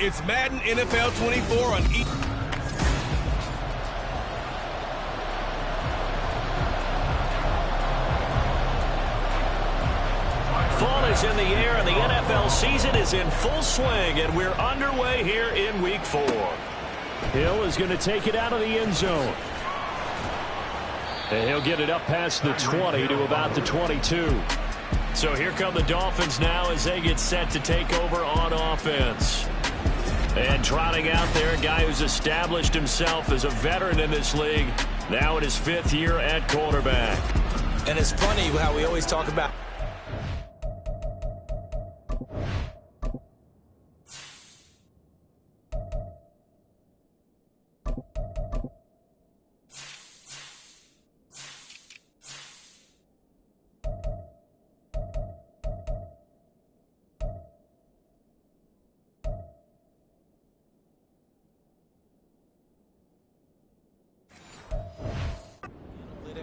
It's Madden NFL 24 on each. Fall is in the air, and the NFL season is in full swing, and we're underway here in Week 4. Hill is going to take it out of the end zone. And he'll get it up past the 20 to about the 22. So here come the Dolphins now as they get set to take over on offense. And trotting out there, a guy who's established himself as a veteran in this league, now in his 5th year at quarterback. And it's funny how we always talk about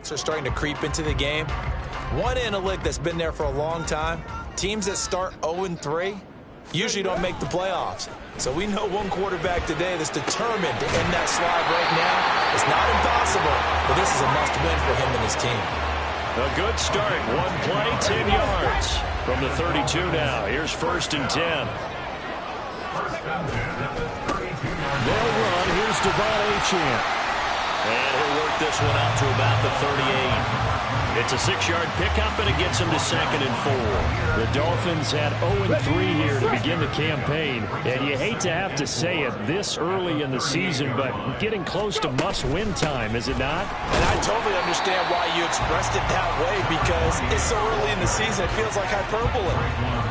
are starting to creep into the game. One analytic that's been there for a long time, teams that start 0-3 usually don't make the playoffs. So we know one quarterback today that's determined to end that slide right now. It's not impossible, but this is a must-win for him and his team. A good start. One play, 10 yards. From the 32 now. Here's 1st and 10. They'll run. Here's Devon Achane. And he'll work this one out to about the 38. It's a 6-yard pickup, and it gets him to 2nd and 4. The Dolphins had 0-3 here to begin the campaign. And you hate to have to say it this early in the season, but getting close to must-win time, is it not? And I totally understand why you expressed it that way, because it's so early in the season, it feels like hyperbole.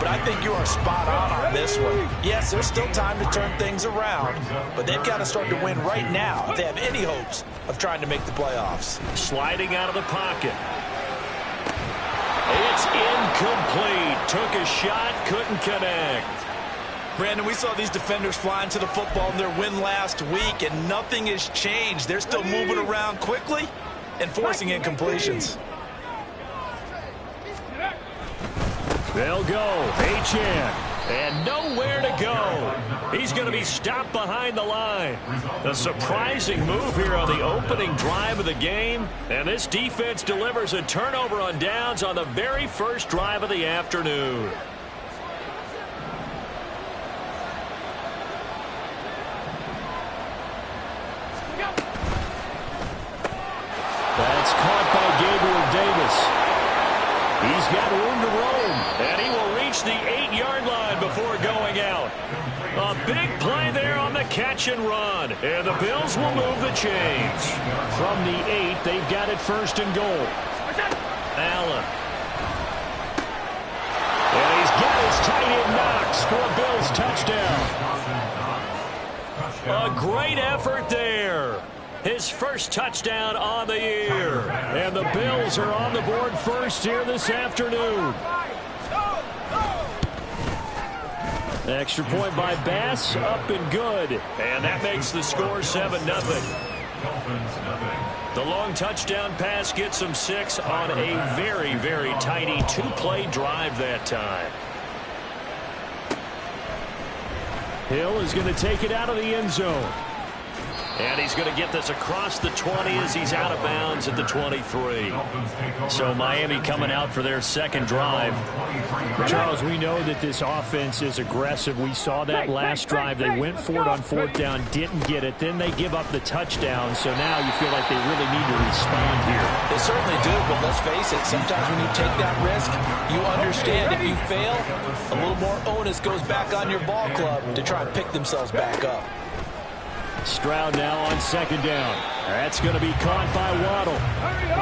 But I think you are spot on this one. Yes, there's still time to turn things around, but they've got to start to win right now if they have any hopes of trying to make the playoffs. Sliding out of the pocket. It's incomplete. Took a shot, couldn't connect. Brandon, we saw these defenders flying to the football in their win last week, and nothing has changed. They're still moving around quickly and forcing incompletions. They'll go. Achane. And nowhere to go. He's going to be stopped behind the line. A surprising move here on the opening drive of the game. And this defense delivers a turnover on downs on the very first drive of the afternoon. That's caught by Gabriel Davis. He's got room to roam. And he will reach the 8-yard line before going out. A big play there on the catch and run. And the Bills will move the chains. From the 8, they've got it 1st and goal. Allen. And he's got his tight end Knox for a Bills touchdown. A great effort there. His first touchdown on the year. And the Bills are on the board first here this afternoon. Extra point by Bass, up and good. And that makes the score 7-0. The long touchdown pass gets him 6 on a very, very tidy 2-play drive that time. Hill is going to take it out of the end zone. And he's going to get this across the 20 as he's out of bounds at the 23. So Miami coming out for their 2nd drive. Charles, we know that this offense is aggressive. We saw that last drive. They went for it on 4th down, didn't get it. Then they give up the touchdown. So now you feel like they really need to respond here. They certainly do, but let's face it. Sometimes when you take that risk, you understand if you fail, a little more onus goes back on your ball club to try and pick themselves back up. Stroud now on 2nd down. That's going to be caught by Waddle.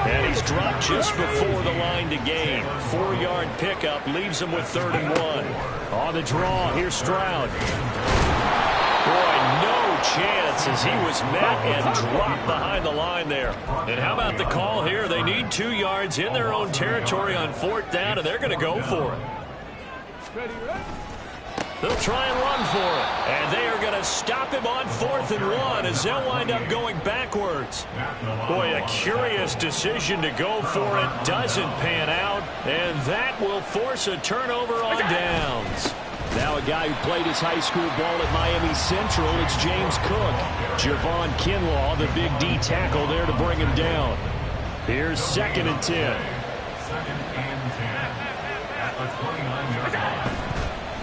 And he's dropped just before the line to gain. 4-yard pickup leaves him with 3rd and 1. On the draw, here's Stroud. Boy, no chance as he was met and dropped behind the line there. And how about the call here? They need 2 yards in their own territory on 4th down, and they're going to go for it. They'll try and run for it. And they are going to stop him on 4th and 1 as they'll wind up going backwards. Boy, a curious decision to go for it. Doesn't pan out. And that will force a turnover on downs. Now a guy who played his high school ball at Miami Central, it's James Cook. Javon Kinlaw, the big D tackle there to bring him down. Here's 2nd and 10.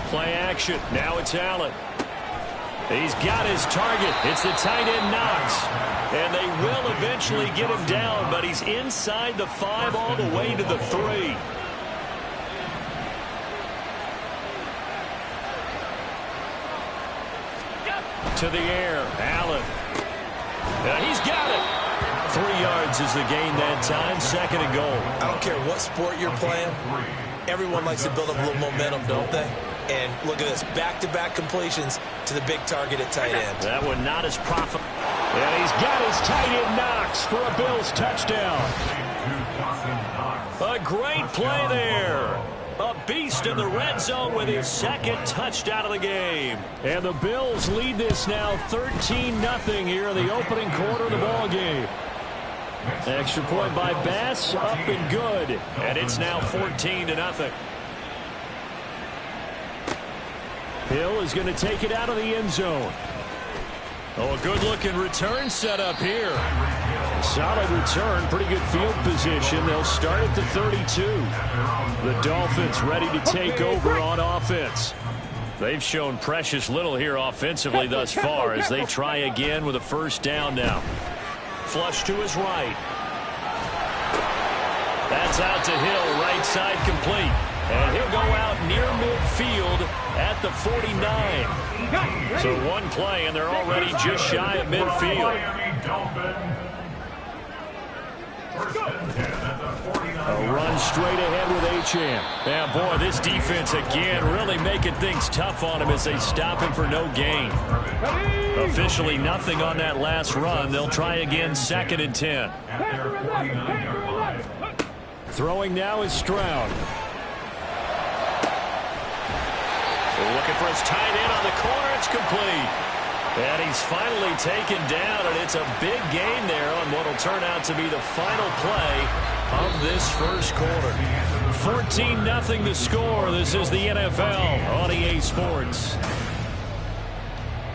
Play action. Now it's Allen. He's got his target. It's the tight end Knox. And they will eventually get him down, but he's inside the 5 all the way to the 3. To the air, Allen. He's got it. 3 yards is the gain that time, 2nd and goal. I don't care what sport you're playing. Everyone likes to build up a little momentum, don't they? And look at this, back-to-back completions to the big target at tight end. That one not as profitable. And he's got his tight end Knox for a Bills touchdown. A great play there. A beast in the red zone with his 2nd touchdown of the game. And the Bills lead this now 13-0 here in the opening quarter of the ball game. Extra point by Bass, up and good. And it's now 14-0. Hill is going to take it out of the end zone. Oh, a good-looking return set up here. Solid return, pretty good field position. They'll start at the 32. The Dolphins ready to take over on offense. They've shown precious little here offensively thus far as they try again with a 1st down now. Flush to his right. That's out to Hill, right side complete. And he'll go out near midfield at the 49. So one play, and they're already just shy of midfield. A run straight ahead with Achane. Yeah, boy, this defense again really making things tough on him as they stop him for no gain. Officially nothing on that last run. They'll try again, 2nd and 10. Throwing now is Stroud. Looking for his tight end on the corner. It's complete. And he's finally taken down, and it's a big gain there on what will turn out to be the final play of this 1st quarter. 14-0 the score. This is the NFL on EA Sports.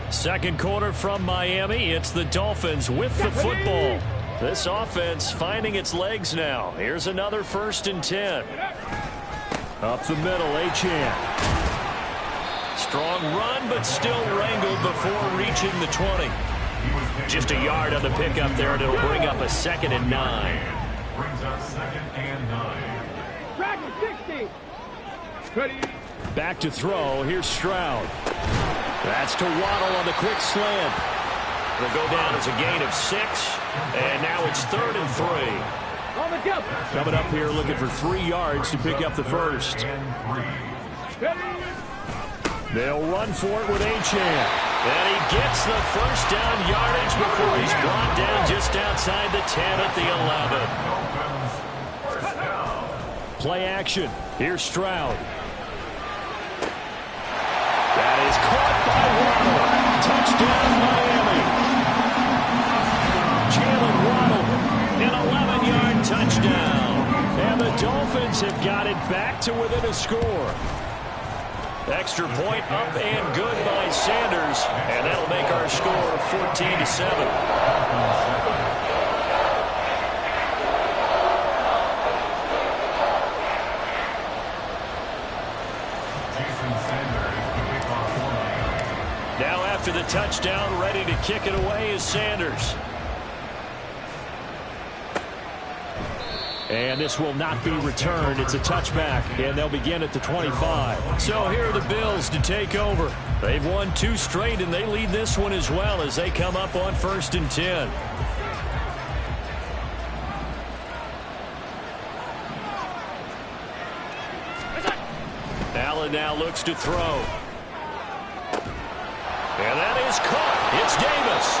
2nd quarter from Miami. It's the Dolphins with the football. This offense finding its legs now. Here's another 1st and 10. Up the middle, Achane. Strong run, but still wrangled before reaching the 20. Just a yard on the pickup there, and it'll bring up a 2nd and 9. Brings up 2nd and 9. Back to throw. Here's Stroud. That's to Waddle on the quick slant. It'll go down as a gain of 6, and now it's 3rd and 3. Coming up here looking for 3 yards to pick up the 1st. They'll run for it with Achane. And he gets the 1st down yardage before he's brought down just outside the 10 at the 11. Play action. Here's Stroud. That is caught by Waddle. Touchdown, Miami. Jalen Waddle, an 11-yard touchdown. And the Dolphins have got it back to within a score. Extra point up and good by Sanders, and that'll make our score 14-7. Now after the touchdown, ready to kick it away is Sanders. And this will not be returned. It's a touchback, and they'll begin at the 25. So here are the Bills to take over. They've won 2 straight, and they lead this one as well as they come up on 1st and 10. Allen now looks to throw. And that is caught. It's Davis.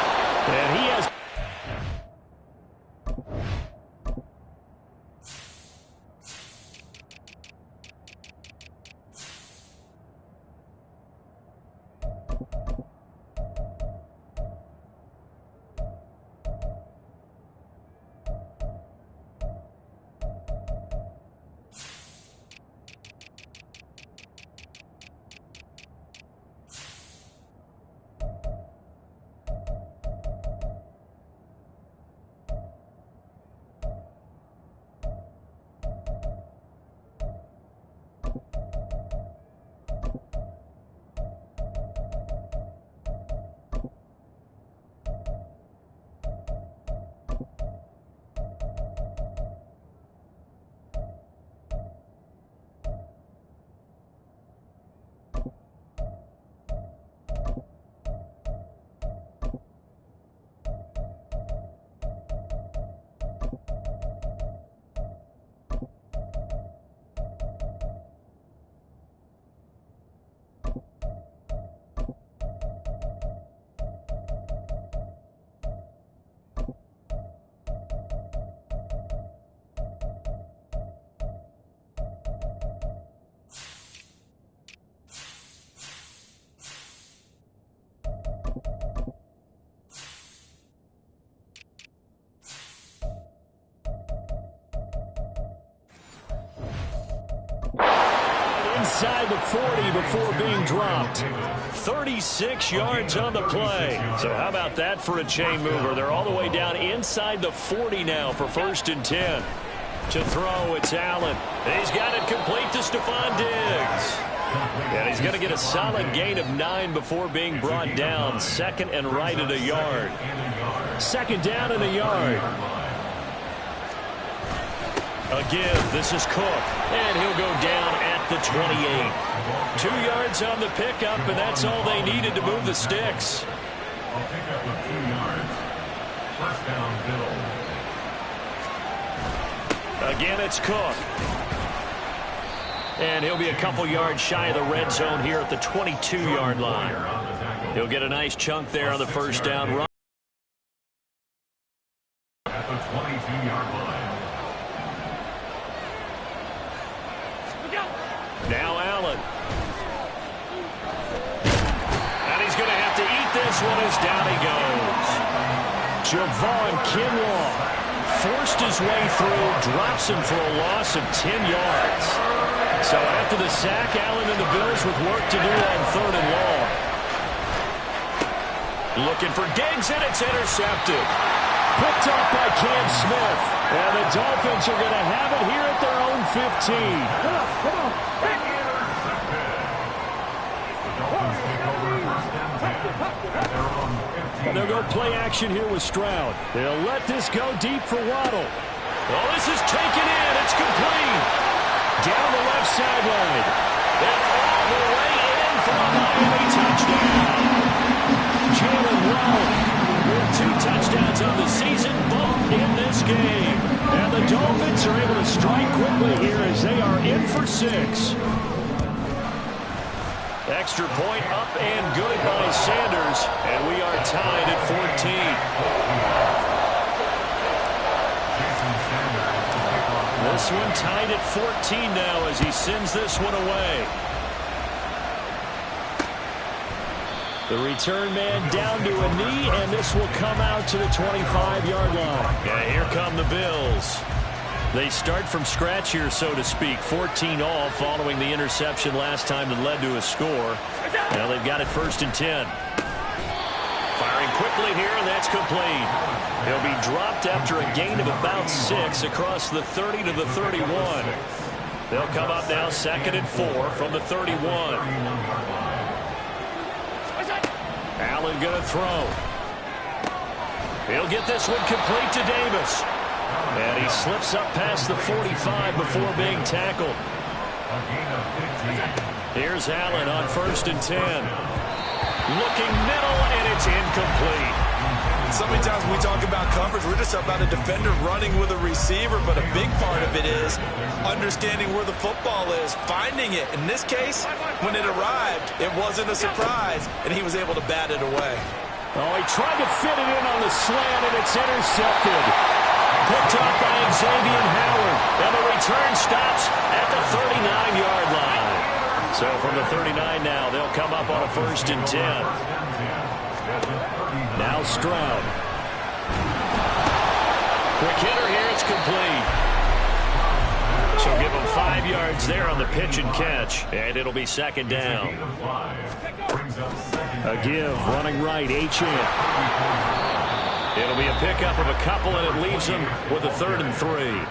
And he has... inside the 40 before being dropped. 36 yards on the play. So how about that for a chain mover? They're all the way down inside the 40 now for 1st and 10. To throw, it's Allen. He's got it complete to Stephon Diggs. And he's going to get a solid gain of 9 before being brought down. 2nd and right at a yard. 2nd down and a yard. A give. This is Cook. And he'll go down at the 28. 2 yards on the pickup, and that's all they needed to move the sticks. A pickup of 2 yards. First down, Bills. Again, it's Cook. And he'll be a couple yards shy of the red zone here at the 22-yard line. He'll get a nice chunk there on the first down run. At the 22-yard line. Now Allen. And he's going to have to eat this one as down he goes. Javon Kinlaw forced his way through, drops him for a loss of 10 yards. So after the sack, Allen and the Bills with work to do on 3rd and long. Looking for Diggs, and it's intercepted. Picked up by Cam Smith. And the Dolphins are going to have it here at their own 15. Come on. The Dolphins take over 1st and 10 at their own 15. They'll go play action here with Stroud. They'll let this go deep for Waddle. Oh, this is taken in. It's complete. Down the left sideline. And all the way in for a Miami touchdown. Jalen Waddle with 2 touchdowns on the season, both in this game. And the Dolphins are able to strike quickly here as they are in for 6. Extra point up and good by Sanders. And we are tied at 14. This one tied at 14 now as he sends this one away. The return man down to a knee, and this will come out to the 25-yard line. Yeah, here come the Bills. They start from scratch here, so to speak. 14 all following the interception last time that led to a score. Now they've got it 1st and 10. Firing quickly here, and that's complete. He'll be dropped after a gain of about 6 across the 30 to the 31. They'll come up now 2nd and 4 from the 31. Allen going to throw. He'll get this one complete to Davis. And he slips up past the 45 before being tackled. Here's Allen on 1st and 10. Looking middle, and it's incomplete. So many times when we talk about coverage, we're just about a defender running with a receiver, but a big part of it is understanding where the football is, finding it. In this case, when it arrived, it wasn't a surprise, and he was able to bat it away. Oh, he tried to fit it in on the slant, and it's intercepted. Picked up by Xavier Howard, and the return stops at the 39-yard line. So from the 39 now, they'll come up on a 1st and 10. Now Stroud. Quick hitter here, it's complete. So give him 5 yards there on the pitch and catch, and it'll be 2nd down. A give, running right, H.N. It'll be a pickup of a couple, and it leaves them with a 3rd and 3.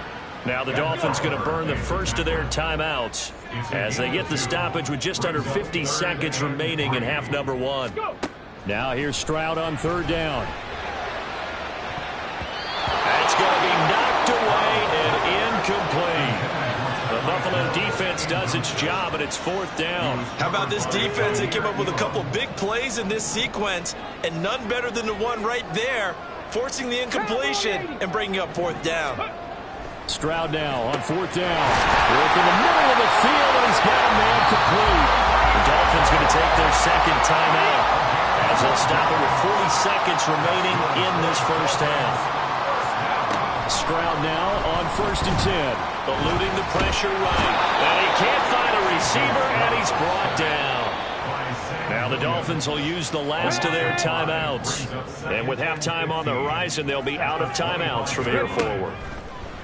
Now the Dolphins going to burn the first of their timeouts as they get the stoppage with just under 50 seconds remaining in half number 1. Now here's Stroud on 3rd down. That's going to be knocked away and incomplete. The Buffalo defense does its job, and it's 4th down. How about this defense? They came up with a couple big plays in this sequence, and none better than the one right there, forcing the incompletion and bringing up 4th down. Stroud now on 4th down. Work in the middle of the field, and he's got a man complete. The Dolphins going to take their 2nd timeout as they'll stop it with 40 seconds remaining in this first half. Stroud now on 1st and 10. Eluding the pressure right. And he can't find a receiver, and he's brought down. Now the Dolphins will use the last of their timeouts. And with halftime on the horizon, they'll be out of timeouts from here forward.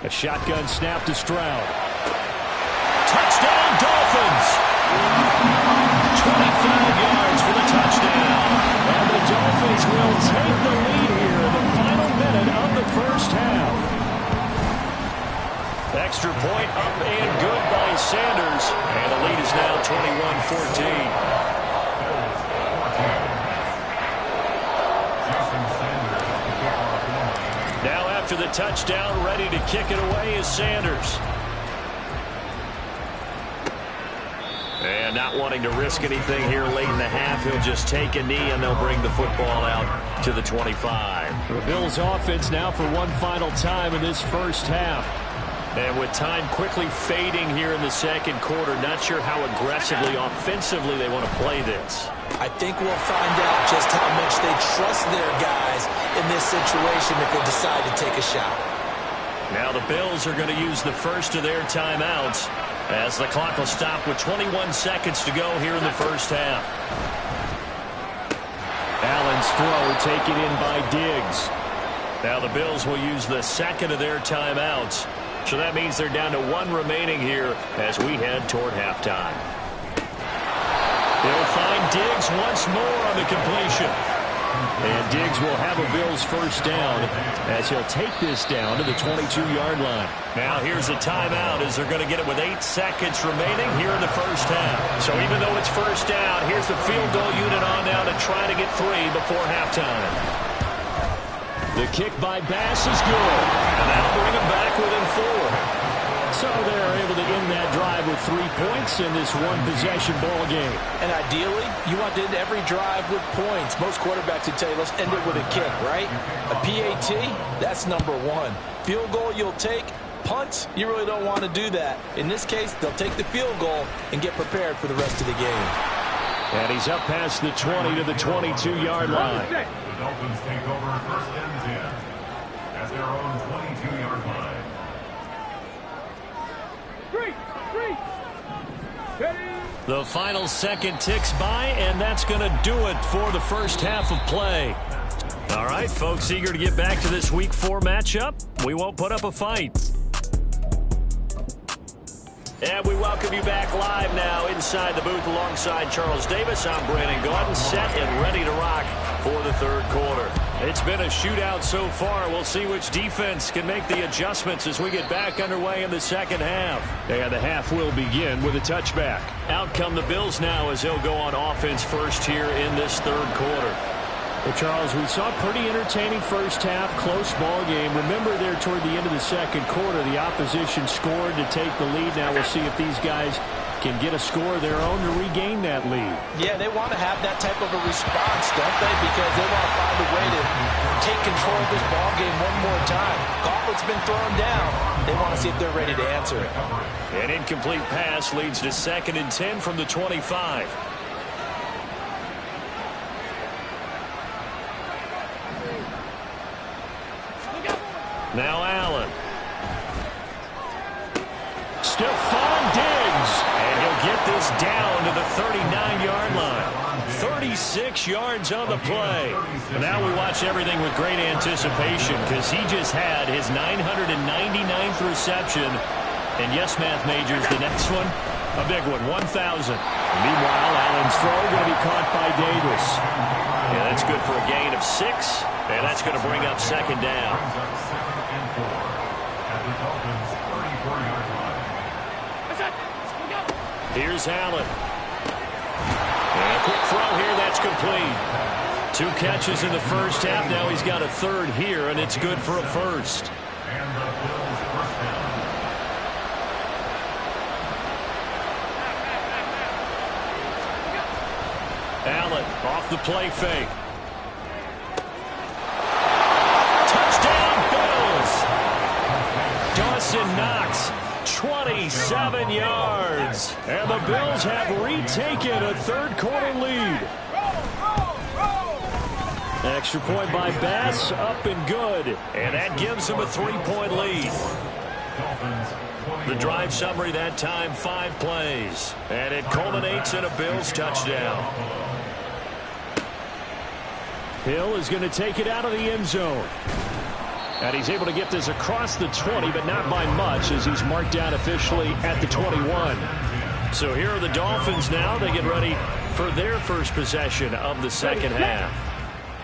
A shotgun snap to Stroud. Touchdown, Dolphins! 14. Now after the touchdown, ready to kick it away is Sanders. And not wanting to risk anything here late in the half, he'll just take a knee and they'll bring the football out to the 25. The Bills offense now for one final time in this first half. And with time quickly fading here in the second quarter, not sure how aggressively, offensively they want to play this. I think we'll find out just how much they trust their guys in this situation if they decide to take a shot. Now the Bills are going to use the first of their timeouts as the clock will stop with 21 seconds to go here in the first half. Allen's throw taken in by Diggs. Now the Bills will use the second of their timeouts. So that means they're down to one remaining here as we head toward halftime. They'll find Diggs once more on the completion. And Diggs will have a Bills first down as he'll take this down to the 22-yard line. Now here's a timeout as they're going to get it with 8 seconds remaining here in the first half. So even though it's first down, here's the field goal unit on now to try to get 3 before halftime. The kick by Bass is good. And that'll bring them back within 4. So they're able to end that drive with 3 points in this one-possession ball game. And ideally, you want to end every drive with points. Most quarterbacks would tell you, let's end it with a kick, right? A PAT, that's number 1. Field goal you'll take. Punts, you really don't want to do that. In this case, they'll take the field goal and get prepared for the rest of the game. And he's up past the 20 to the 22-yard line. The Dolphins take over first and 10 at their own 22-yard line. The final second ticks by, and that's going to do it for the first half of play. All right, folks, eager to get back to this Week 4 matchup. We won't put up a fight. And we welcome you back live now inside the booth alongside Charles Davis. I'm Brandon Gaudin, set and ready to rock for the third quarter. It's been a shootout so far. We'll see which defense can make the adjustments as we get back underway in the second half. And the half will begin with a touchback. Out come the Bills now as they'll go on offense first here in this third quarter. Well, Charles, we saw a pretty entertaining first half, close ball game. Remember there toward the end of the second quarter, the opposition scored to take the lead. Now we'll see if these guys can get a score of their own to regain that lead. Yeah, they want to have that type of a response, don't they? Because they want to find a way to take control of this ball game one more time. Gauntlet's been thrown down. They want to see if they're ready to answer it. An incomplete pass leads to 2nd and 10 from the 25. Now Allen. Stephon Diggs. And he'll get this down to the 39-yard line. 36 yards on the play. Now we watch everything with great anticipation because he just had his 999th reception. And yes, math majors, the next one, a big one, 1,000. Meanwhile, Allen's throw going to be caught by Davis. Yeah, that's good for a gain of 6. And that's going to bring up 2nd down. Here's Allen. And a quick throw here, that's complete. 2 catches in the first half. Now he's got a 3rd here, and it's good for a 1st. Allen off the play fake. Touchdown, Bills! Dawson Knox. 27 yards. And the Bills have retaken a third quarter lead. Extra point by Bass, up and good. And that gives them a 3-point lead. The drive summary that time, 5 plays. And it culminates in a Bills touchdown. Hill is going to take it out of the end zone. And he's able to get this across the 20, but not by much as he's marked down officially at the 21. So here are the Dolphins now. They get ready for their first possession of the second half.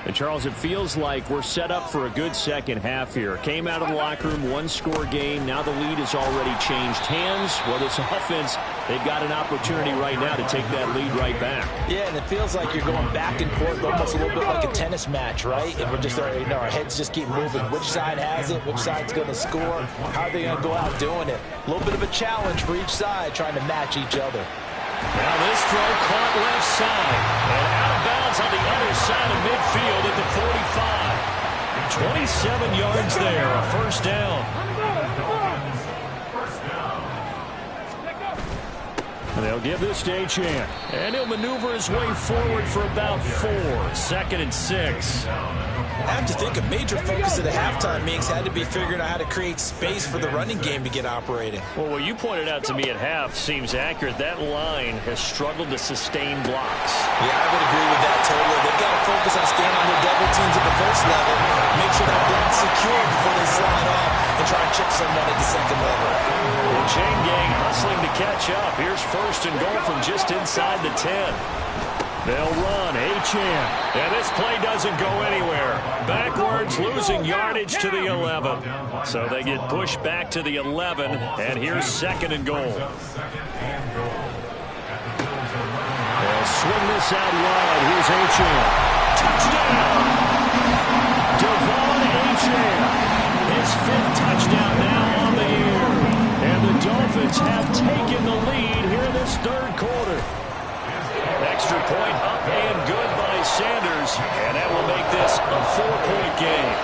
And, Charles, it feels like we're set up for a good second half here. Came out of the locker room, 1-score game. Now the lead has already changed hands. Well, this offense They've got an opportunity right now to take that lead right back. Yeah, and it feels like you're going back and forth, almost a little bit like a tennis match, right? And we're just, our heads just keep moving. Which side has it? Which side's going to score? How are they going to go out doing it? A little bit of a challenge for each side, trying to match each other. Now this throw caught left side. And out of bounds on the other side of midfield at the 45. 27 yards there, a first down. And they'll give this to Achane. And he'll maneuver his way forward for about 4. 2nd and 6. I have to think a major focus of the halftime meetings had to be figuring out how to create space for the running game to get operating. Well, what you pointed out to me at half seems accurate. That line has struggled to sustain blocks. Yeah, I would agree with that totally. They've got to focus on staying on their double teams at the first level, make sure that block's secure before they slide off and try and chip someone at the second level. The chain gang hustling to catch up. Here's 1st and goal from just inside the 10. They'll run. Achane. And this play doesn't go anywhere. Backwards, losing yardage to the 11. So they get pushed back to the 11. And here's 2nd and goal. They'll swing this out wide. Here's Achane. Touchdown! Devon Achane. His 5th touchdown now on the year. And the Dolphins have taken the lead here in this 3rd quarter. Extra point up and good by Sanders. And that will make this a 4-point game.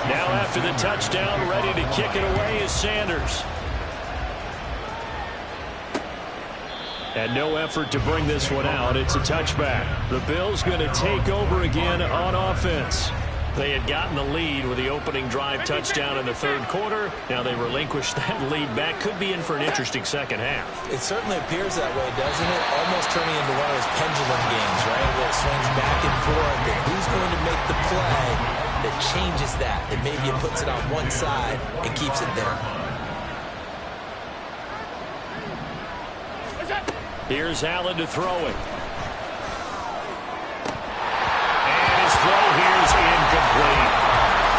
Now after the touchdown, ready to kick it away is Sanders. And no effort to bring this one out. It's a touchback. The Bills going to take over again on offense. They had gotten the lead with the opening drive touchdown in the 3rd quarter. Now they relinquished that lead back. Could be in for an interesting second half. It certainly appears that way, doesn't it? Almost turning into one of those pendulum games, right? Where it swings back and forth. And who's going to make the play that changes that? And maybe it puts it on one side and keeps it there. Here's Allen to throw it. And his throw here is incomplete.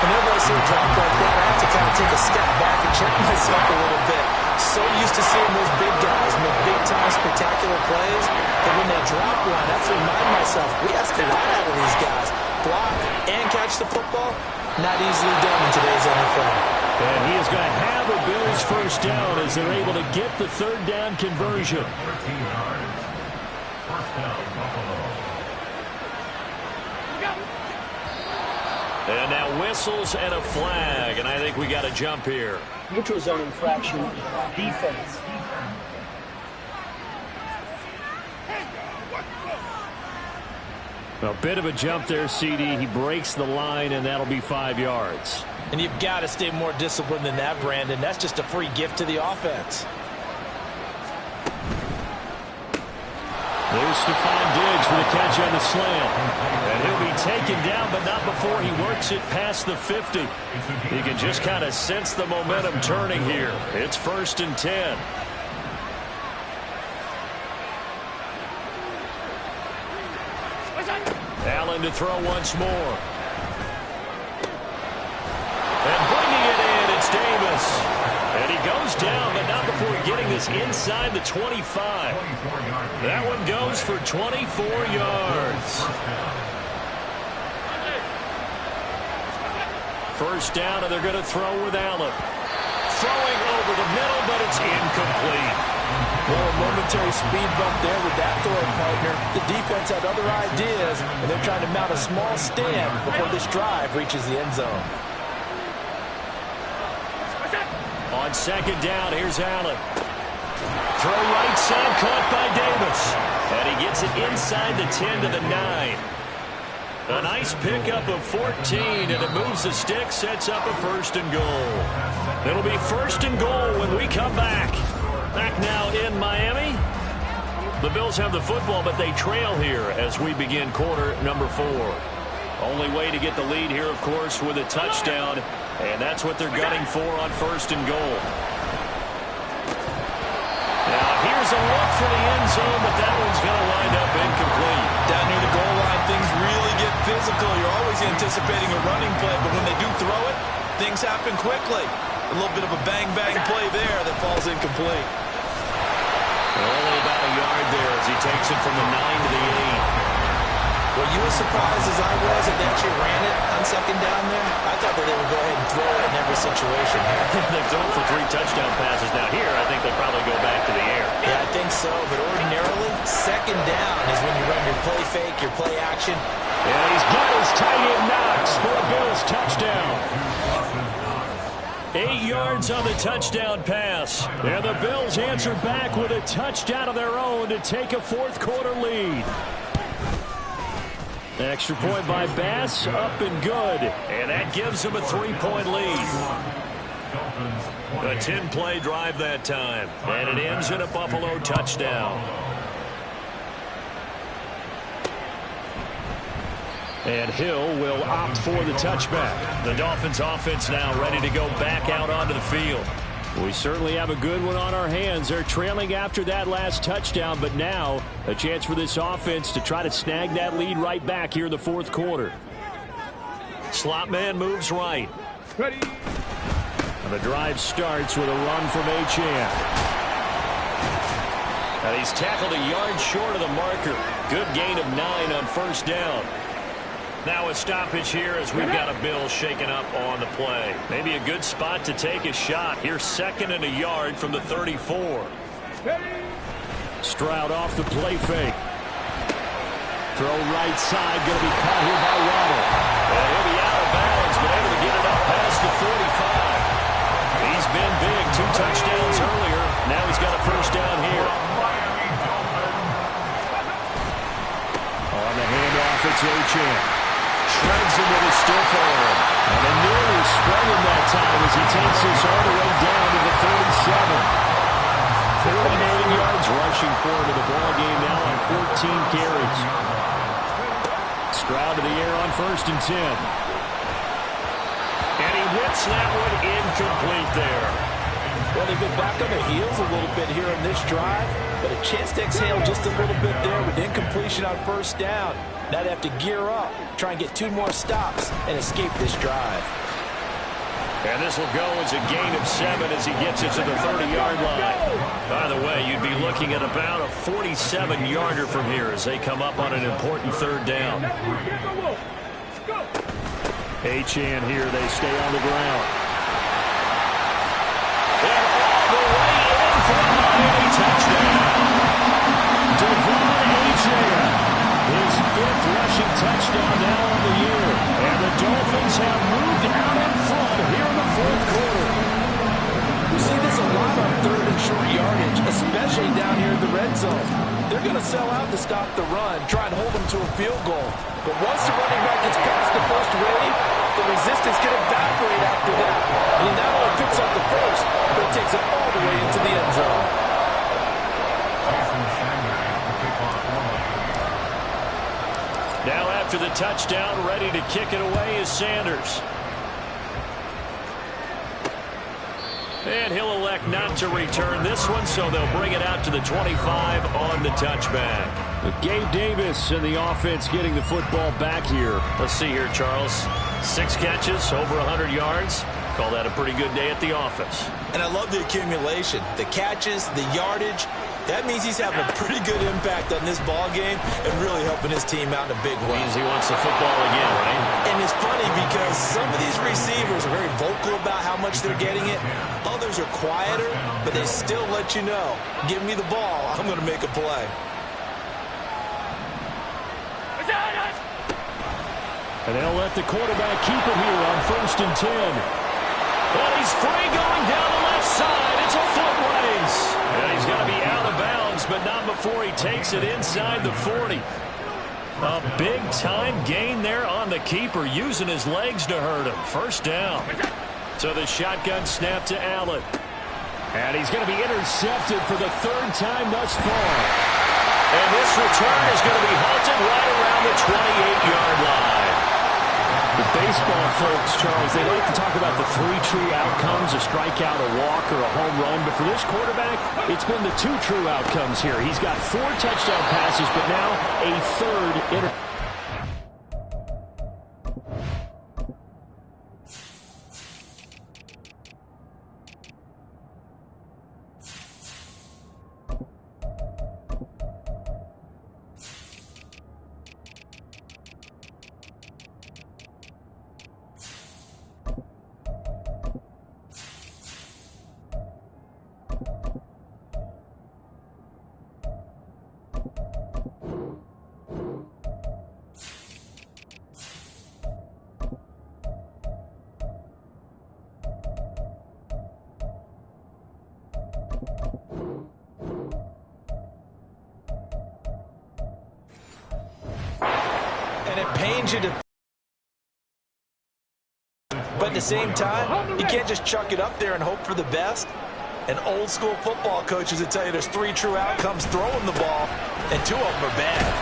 Whenever I see a drop like that, I have to kind of take a step back and check myself a little bit. So used to seeing those big guys make big-time spectacular plays, that when they drop one, I have to remind myself, we ask a lot out of these guys. Block and catch the football, not easily done in today's NFL. And he is going to have a Bills first down as they're able to get the 3rd down conversion. And now whistles and a flag, and I think we got a jump here. Neutral zone infraction, defense. A bit of a jump there, CD. He breaks the line, and that'll be 5 yards. And you've got to stay more disciplined than that, Brandon. That's just a free gift to the offense. There's Stephon Diggs for the catch on the slant. And he'll be taken down, but not before he works it past the 50. You can just kind of sense the momentum turning here. It's 1st and 10. Allen to throw once more. And bringing it in, it's Davis. And he goes down, but not before getting this inside the 25. That one goes for 24 yards. First down, and they're going to throw with Allen. Throwing over the middle, but it's incomplete. Well, a momentary speed bump there with that throwing partner. The defense had other ideas, and they're trying to mount a small stand before this drive reaches the end zone. On 2nd down, here's Allen. Throw right side, caught by Davis. And he gets it inside the 10 to the 9. A nice pickup of 14, and it moves the stick, sets up a 1st and goal. It'll be 1st and goal when we come back. Back now in Miami. The Bills have the football, but they trail here as we begin quarter number 4. Only way to get the lead here, of course, with a touchdown, and that's what they're gunning for on 1st and goal. Now, here's a look for the end zone, but that one's going to wind up incomplete. Down near the goal line, things really get physical. You're always anticipating a running play, but when they do throw it, things happen quickly. A little bit of a bang-bang play there that falls incomplete. Only about a yard there as he takes it from the 9 to the 8. Were you as surprised as I was that they actually ran it on second down there? I thought that they would go ahead and throw it in every situation here. They've thrown for 3 touchdown passes. Now here, I think they'll probably go back to the air. Yeah, I think so, but ordinarily, second down is when you run your play fake, your play action. And he's got his tight end Knox for a Bills touchdown. 8 yards on the touchdown pass. And the Bills answer back with a touchdown of their own to take a fourth quarter lead. Extra point by Bass, up and good. And that gives them a 3-point lead. A 10-play drive that time. And it ends in a Buffalo touchdown. And Hill will opt for the touchback. The Dolphins offense now ready to go back out onto the field. We certainly have a good one on our hands. They're trailing after that last touchdown, but now a chance for this offense to try to snag that lead right back here in the fourth quarter. Slot man moves right. And the drive starts with a run from Achane. And he's tackled a yard short of the marker. Good gain of 9 on first down. Now a stoppage here as we've got a Bill shaken up on the play. Maybe a good spot to take a shot. Here's 2nd and a yard from the 34. Stroud off the play fake. Throw right side, going to be caught here by Waddle. And he'll be out of bounds, but able to get it up past the 45. He's been big, 2 touchdowns earlier. Now he's got a first down here. On the handoff, it's Achane. Shreds him with a stiff arm. And they nearly sprung him that time as he takes this all the way down to the 37. 49 yards rushing forward to the ball game now on 14 carries. Stroud to the air on 1st and 10. And he whips that one incomplete there. Well, they've been back on their heels a little bit here on this drive, but a chance to exhale just a little bit there with incompletion on first down. Now they have to gear up, try and get 2 more stops, and escape this drive. And this will go as a gain of 7 as he gets it to the 30-yard line. By the way, you'd be looking at about a 47-yarder from here as they come up on an important 3rd down. Achane here, they stay on the ground. And all the way in for a Miami touchdown. Devon Achane. His 5th rushing touchdown now on the year. And the Dolphins have moved out in front here in the fourth quarter. We see this a lot on 3rd and short yardage, especially down here in the red zone. They're going to sell out to stop the run, try and hold them to a field goal. But once the running back gets past the first wave, the resistance can evaporate after that. And he not only picks up the first, but takes it all the way into the end zone. Now after the touchdown, ready to kick it away is Sanders. And he'll elect not to return this one, so they'll bring it out to the 25 on the touchback. Gabe Davis and the offense getting the football back here. Let's see here, Charles. 6 catches, over 100 yards. Call that a pretty good day at the office. And I love the accumulation, the catches, the yardage. That means he's having a pretty good impact on this ball game and really helping his team out in a big way. Means he wants the football again, right? And it's funny because some of these receivers are very vocal about how much they're getting it. Others are quieter, but they still let you know, give me the ball, I'm going to make a play. And they'll let the quarterback keep it here on 1st and 10. And he's free going down the left side. It's a foot race. And he's going to be out of bounds, but not before he takes it inside the 40. A big-time gain there on the keeper, using his legs to hurt him. First down. So the shotgun snap to Allen. And he's going to be intercepted for the 3rd time thus far. And this return is going to be halted right around the 28-yard line. The baseball folks, Charles, they like to talk about the 3 true outcomes, a strikeout, a walk, or a home run. But for this quarterback, it's been the 2 true outcomes here. He's got 4 touchdown passes, but now a 3rd interception. And it pains you to... But at the same time, you can't just chuck it up there and hope for the best. And old school football coaches will tell you there's 3 true outcomes throwing the ball, and 2 of them are bad.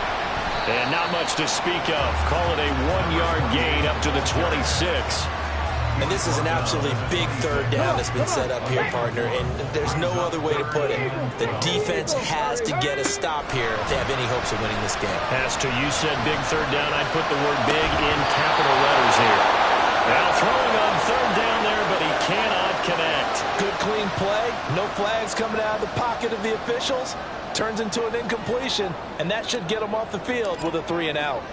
And not much to speak of. Call it a 1-yard gain up to the 26. And this is an absolutely big third down that's been set up here, partner, and there's no other way to put it. The defense has to get a stop here if they have any hopes of winning this game. Has to. You said big third down. I'd put the word big in capital letters here. Now throwing on third down there, but he cannot connect. Good clean play. No flags coming out of the pocket of the officials. Turns into an incompletion, and that should get him off the field with a 3-and-out.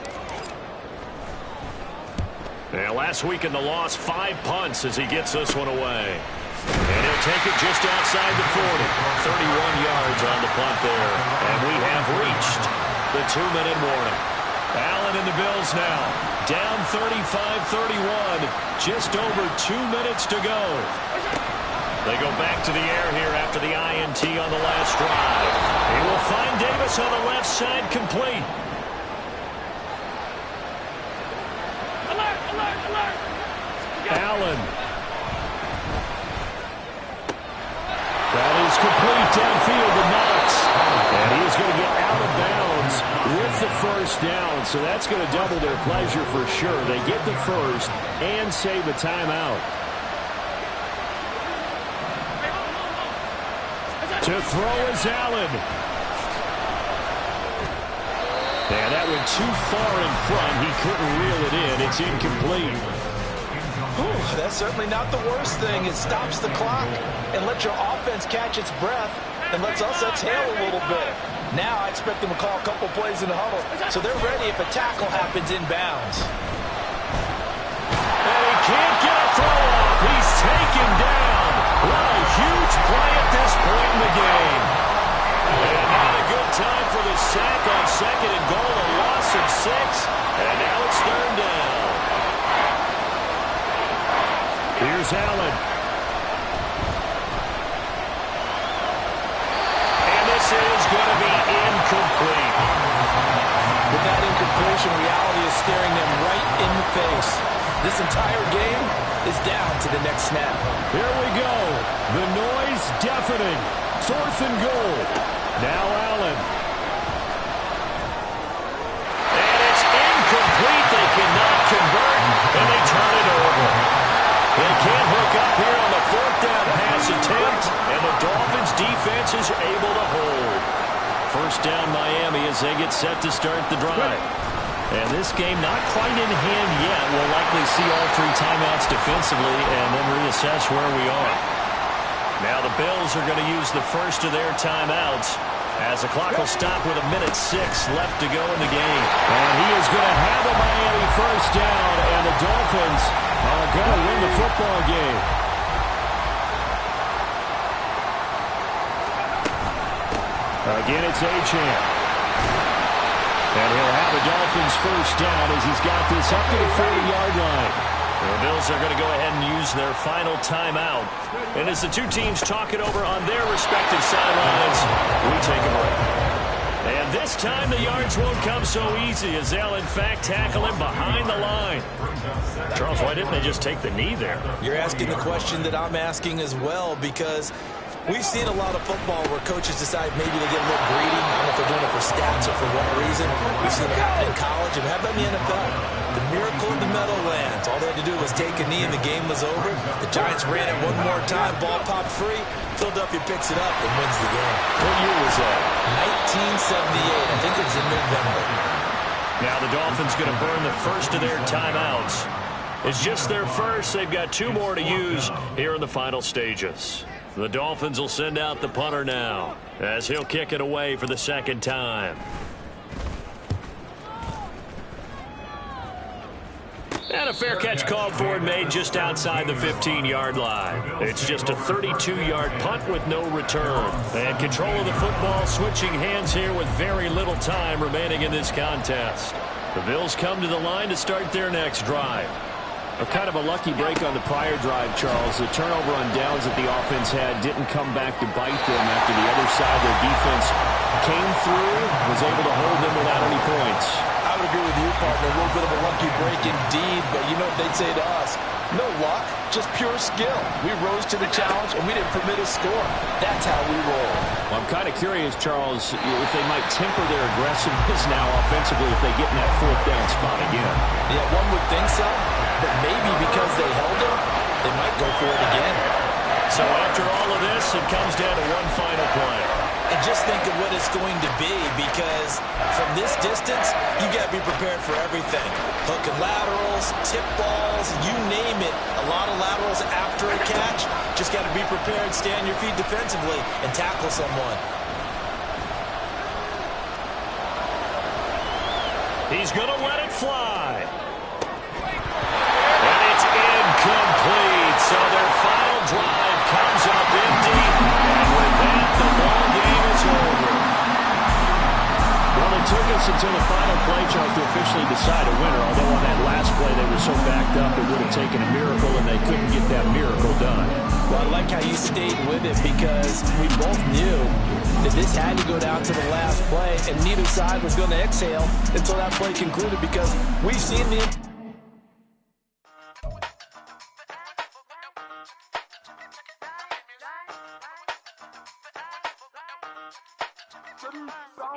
Now, last week in the loss, 5 punts as he gets this one away. And he'll take it just outside the 40. 31 yards on the punt there. And we have reached the 2-minute warning. Allen and the Bills now down 35-31. Just over 2 minutes to go. They go back to the air here after the INT on the last drive. He will find Davis on the left side complete. Alert, alert, alert. Allen. That is complete downfield to Knox. And he is going to get out of bounds with the first down. So that's going to double their pleasure for sure. They get the first and save a timeout. To throw is Allen. And that went too far in front. He couldn't reel it in. It's incomplete. Ooh, that's certainly not the worst thing. It stops the clock and lets your offense catch its breath and lets us exhale a little bit. Now I expect them to call a couple plays in the huddle, so they're ready if a tackle happens inbounds. And he can't get a throw off. He's taken down. What a huge play at this point in the game. And not a good time for the sack on second and goal. A loss of 6. And now it's third down. Here's Allen. And this is going to be incomplete. With that incompletion, reality is staring them right in the face. This entire game is down to the next snap. Here we go. The noise deafening. 4th and goal. Now Allen. And it's incomplete. They cannot convert, and they turn it over. They can't hook up here on the 4th down pass attempt, and the Dolphins' defense is able to hold. First down Miami as they get set to start the drive. And this game not quite in hand yet. We'll likely see all 3 timeouts defensively and then reassess where we are. Now the Bills are going to use the first of their timeouts as the clock will stop with 1:06 left to go in the game. And he is going to have a Miami first down, and the Dolphins are going to win the football game. Again, it's Achane. And he'll have a Dolphins first down as he's got this up to the 40-yard line. The Bills are going to go ahead and use their final timeout. And as the 2 teams talk it over on their respective sidelines, we take a break. And this time the yards won't come so easy as they'll in fact tackle him behind the line. Charles, why didn't they just take the knee there? You're asking the question that I'm asking as well, because we've seen a lot of football where coaches decide maybe they get a little greedy. I don't know if they're doing it for stats or for what reason. We've seen it happen in college, and how about in the NFL? The miracle of the Meadowlands. All they had to do was take a knee and the game was over. The Giants ran it one more time, ball popped free. Philadelphia picks it up and wins the game. What year was that? 1978. I think it was in November. Now the Dolphins going to burn the first of their timeouts. It's just their first. They've got 2 more to use here in the final stages. The Dolphins will send out the punter now as he'll kick it away for the 2nd time. And a fair catch called for and made just outside the 15-yard line. It's just a 32-yard punt with no return. And control of the football switching hands here with very little time remaining in this contest. The Bills come to the line to start their next drive. A kind of a lucky break on the prior drive, Charles. The turnover on downs that the offense had didn't come back to bite them after the other side. Their defense came through, was able to hold them without any points. I would agree with you, partner. A little bit of a lucky break indeed, but you know what they'd say to us? No luck, just pure skill. We rose to the challenge, and we didn't permit a score. That's how we roll. Well, I'm kind of curious, Charles, if they might temper their aggressiveness now offensively if they get in that fourth down spot again. Yeah, one would think so, but maybe because they held them, they might go for it again. So after all of this, it comes down to one final play. And just think of what it's going to be, because from this distance, you got to be prepared for everything. Hook and laterals, tip balls, you name it. A lot of laterals after a catch. Just got to be prepared, stay on your feet defensively, and tackle someone. He's going to let it fly. And it's incomplete. So their final drive comes up empty. And with that, the ball game is over. Well, it took us until the final play, Charles, to officially decide a winner. Although on that last play they were so backed up it would have taken a miracle, and they couldn't get that miracle done. Well, I like how you stayed with it, because we both knew that this had to go down to the last play, and neither side was going to exhale until that play concluded, because we've seen the...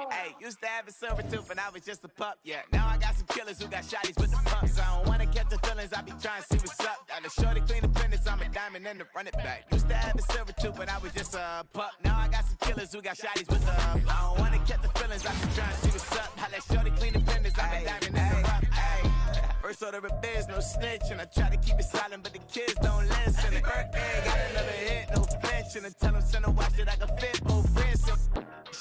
Hey, used to have a silver tooth and I was just a pup, yeah. Now I got some killers who got shotties with the pumps. I don't wanna catch the feelings, I be trying to see what's up. Got a shorty clean the fitness, I'm a diamond and to run it back. Used to have a silver tooth but I was just a pup. Now I got some killers who got shotties with the I don't wanna catch the feelings, I be trying to see what's up. I let shorty clean the fitness, I'm a diamond and to run it. First order of biz, no snitch, and I try to keep it silent, but the kids don't listen. And birthday got another hit, no flinch, and I tell them send a watch that I can fit, both friends.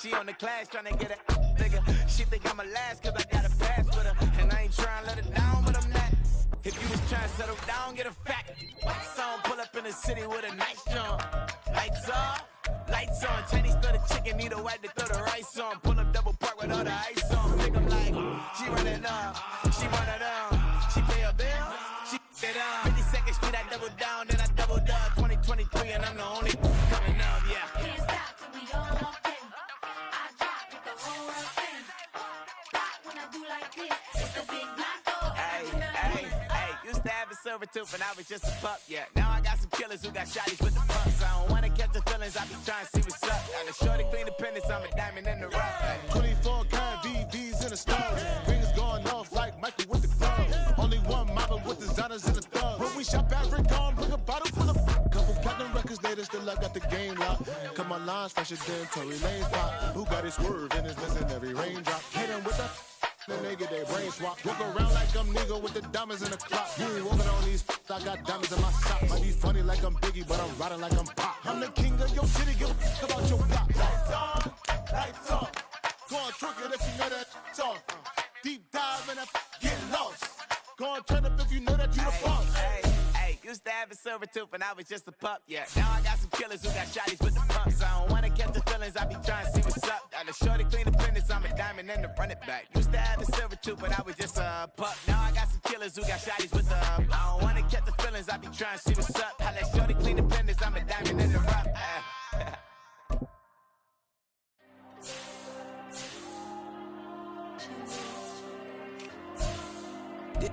She on the class tryna get it bigger. She think I'm a last cause I got a pass with her. And I ain't tryna let it down, but I'm not. If you was tryna settle down, get a fact. Song pull up in the city with a nice jump. Lights off, lights on. Chinese throw the chicken, need a wipe to throw the rice on. Pull up double park with all the ice on. Think I'm like, she run it up, she run it up. She pay a bill, she it up. 52nd Street, I double down, then I doubled up. 2023, and I'm the only coming up, yeah. Can't stop till we all locked in. I drop it the whole world spin. Rock when I do like this. It's a big block door. Hey, used to have a silver tooth and I was just a pup, yeah. Now I got some killers who got shotties with the pumps. I don't wanna catch the feelings, I be trying to see what's up. Got a shorty clean the pendants, I'm a diamond in the rough. Hey. 24 karat VVs in the stars. Rings going off like Michael with the gloves. Only one model with designers in the thugs. When we shop at Rincon, bring a bottle full of couple platinum records later, still I got the game locked. Cut my lines fresher than Tory Lane's pop. Who got his swerve and is missing every raindrop. Hit him with that. Then they get their brain swap. Walk around like I'm nigga with the diamonds in the clock. You ain't walking on these I got diamonds in my sock. Might be funny like I'm Biggie, but I'm riding like I'm Pop. I'm the king of your city, give a about your block. Lights on, lights off. Go on, trick it if you know that song. Deep dive and get lost. Go on, turn up if you know that you the boss. Hey, used to have a silver tooth and I was just a pup, yeah. Now I got some killers who got shotties with the pumps. I don't wanna catch the feelings, I be trying to see what's up. Got a shorty clean the pendants, I'm a diamond and to run it back. Used to have a silver tooth but I was just a pup. Now I got some killers who got shotties with the I don't wanna catch the feelings, I be trying to see what's up. I let shorty clean the pendants, I'm a diamond in the rough.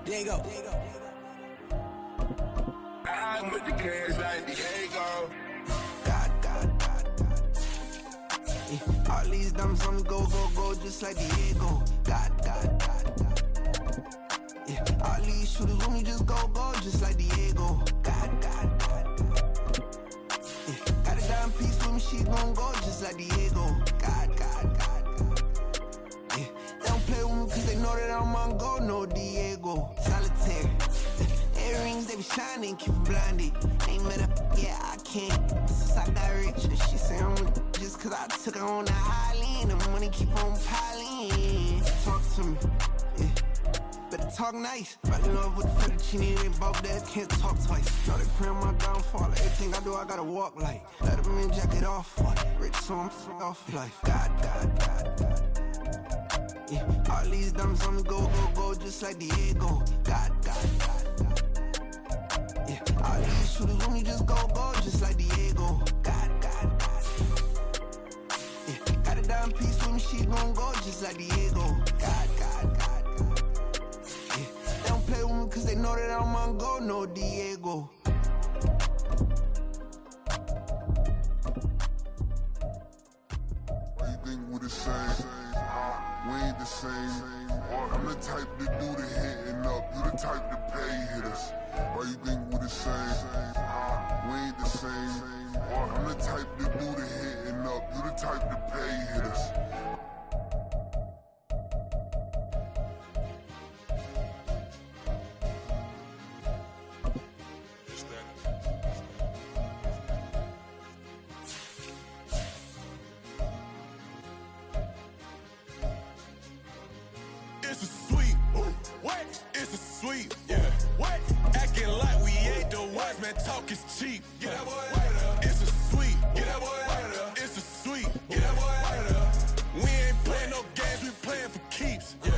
There you go. I'm with the cash like Diego. God. Yeah, all these diamonds on me go, just like Diego. God. Yeah, all these shooters on me just go, just like Diego. God. Yeah, got a dime piece with me, she gon' go, just like Diego. God. Yeah, they don't play with me cause they know that I'm on go, no Diego. Solitaire. Earrings, they be shining, keep them blinded. Ain't met up, yeah, I can't. Since I got rich, and she say I'm just cause I took her on the island. The money keep on piling. Talk to me, yeah. Better talk nice. Fell in love with the fettuccine, they both dads can't talk twice. Now they praying my downfall. Everything I do, I gotta walk like. Let them in, jacket off. Rich, so I'm off life. God. Yeah, all these diamonds on me go, just like Diego. God. Yeah, all these shooters on me just go, just like Diego. God. Yeah, got a dime piece with me, she gon' go, just like Diego. God. know that I'm on go, no Diego. Why you think we the same? We ain't the same. I'm the type to do the hitting up. You the type to pay hitters. Why you think we the same? We ain't the same. I'm the type to do the hitting up. You the type to pay hitters. It's a sweet, what? It's a sweet, yeah. What? Acting like we ain't the ones, man. Talk is cheap. Get that boy out of there. It's a sweet, get that boy out of there. It's a sweet, get that boy out of there. We ain't playing no games, we playing for keeps. Yeah.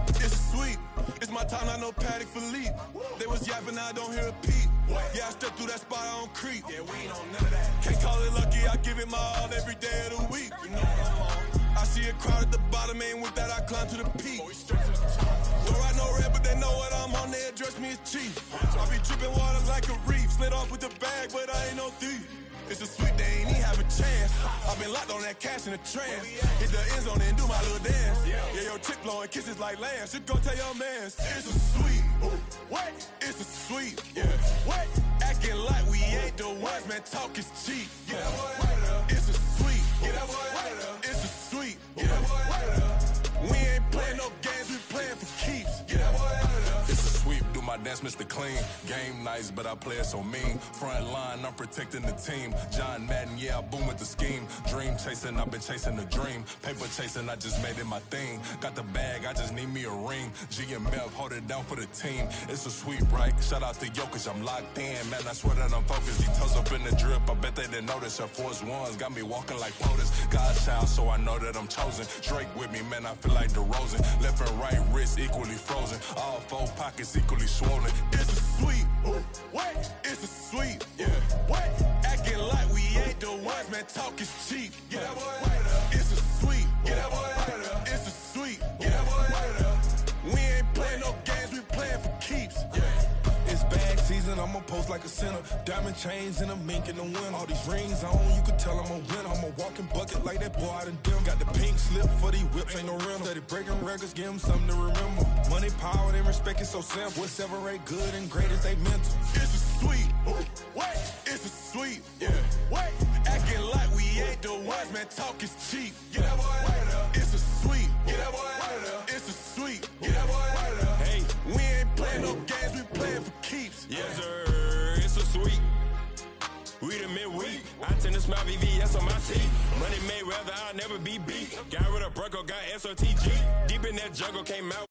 It's a sweet. It's my time, I know Patek Philippe. They was yapping, I don't hear a peep. Yeah, I step through that spot, I don't creep. Yeah, we ain't on none of that. Can't call it lucky, I give it my all every day of the week. You know what I'm on. I see a crowd at the bottom, and with that I climb to the peak. Don't ride no red, but they know what I'm on, they address me as chief. I be dripping water like a reef, slid off with the bag, but I ain't no thief. It's a sweet, they ain't even have a chance. I've been locked on that cash in a trance. Hit the end zone and do my little dance. Yeah, your chick blowing kisses like lambs. Just go tell your mans. It's a sweet, what? It's a sweet, yeah. What? Acting like we ain't the ones, man. Talk is cheap. Yeah, it's a sweet, get that boy out of there. It's a sweet, get that boy out of there. We ain't playing no games, we playing for keeps. Get that boy out of there. It's a sweep, do my dance, Mr. Clean. Game nice, but I play it so mean. Front line, I'm protecting the team. John Madden, yeah, I boom with the scheme. Dream chasing, I've been chasing the dream. Paper chasing, I just made it my thing. Got the bag, I just need me a ring. G and Mel, hold it down for the team. It's a sweep, right? Shout out to Jokic, I'm locked in. Man, I swear that I'm focused. He toes up in the drip, I bet they didn't notice. Her force ones got me walking like POTUS. God's child, so I know that I'm chosen. Drake with me, man, I feel like DeRozan. Left and right wrist equally frozen. All four pockets equally swollen. It's a sweet, what? It's a sweet, yeah. What? Acting like we ain't the ones, man. Talk is cheap. Get that boy out of there. It's a sweet, get that boy out of there. It's a sweet, get that boy out of there. We ain't playing no games, we playing for keeps. Yeah. It's bag season, I'ma post like a sinner. Diamond chains and a mink in the wind. All these rings on, you could tell I'm a winner. I'm a walking bucket like that boy out in dim. Got the pink slip for these whips, ain't no rental. Steady breaking records, give them something to remember. Money, power, and respect is so simple. What separate good and great is they mental. It's a sweet, what? It's a sweet, yeah. What? Acting like we ain't the ones, man. Talk is cheap. Get that boy out of there. It's a sweet, get that boy out of there. It's a sweet, get that boy out of there. Hey, we ain't playing no games, we playing for keeps. Yes, sir. It's a sweet. We the midweek. I tend to smile VVS on my teeth. Money made rather I'll never be beat. Got rid of Bronco, got SOTG. Deep in that jungle, came out.